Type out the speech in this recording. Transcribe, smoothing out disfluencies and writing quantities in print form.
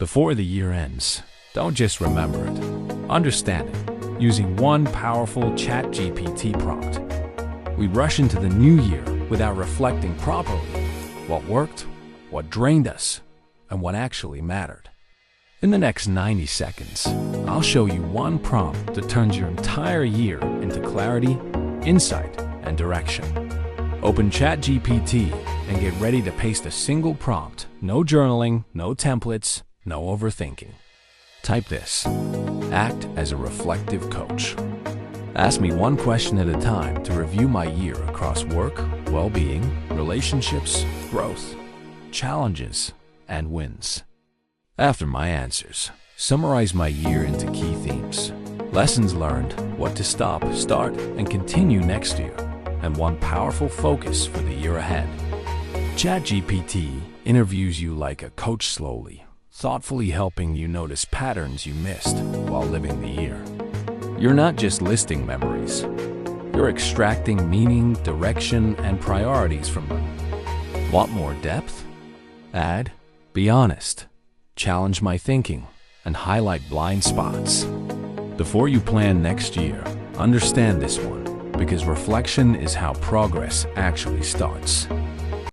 Before the year ends, don't just remember it. Understand it using one powerful ChatGPT prompt. We rush into the new year without reflecting properly what worked, what drained us, and what actually mattered. In the next 90 seconds, I'll show you one prompt that turns your entire year into clarity, insight, and direction. Open ChatGPT and get ready to paste a single prompt. No journaling, no templates, no overthinking. Type this: act as a reflective coach. Ask me one question at a time to review my year across work, well-being, relationships, growth, challenges, and wins. After my answers, summarize my year into key themes, lessons learned, what to stop, start, and continue next year, and one powerful focus for the year ahead. ChatGPT interviews you like a coach, slowly, thoughtfully helping you notice patterns you missed while living the year. You're not just listing memories. You're extracting meaning, direction, and priorities from them. Want more depth? Add, be honest, challenge my thinking, and highlight blind spots. Before you plan next year, understand this one, because reflection is how progress actually starts.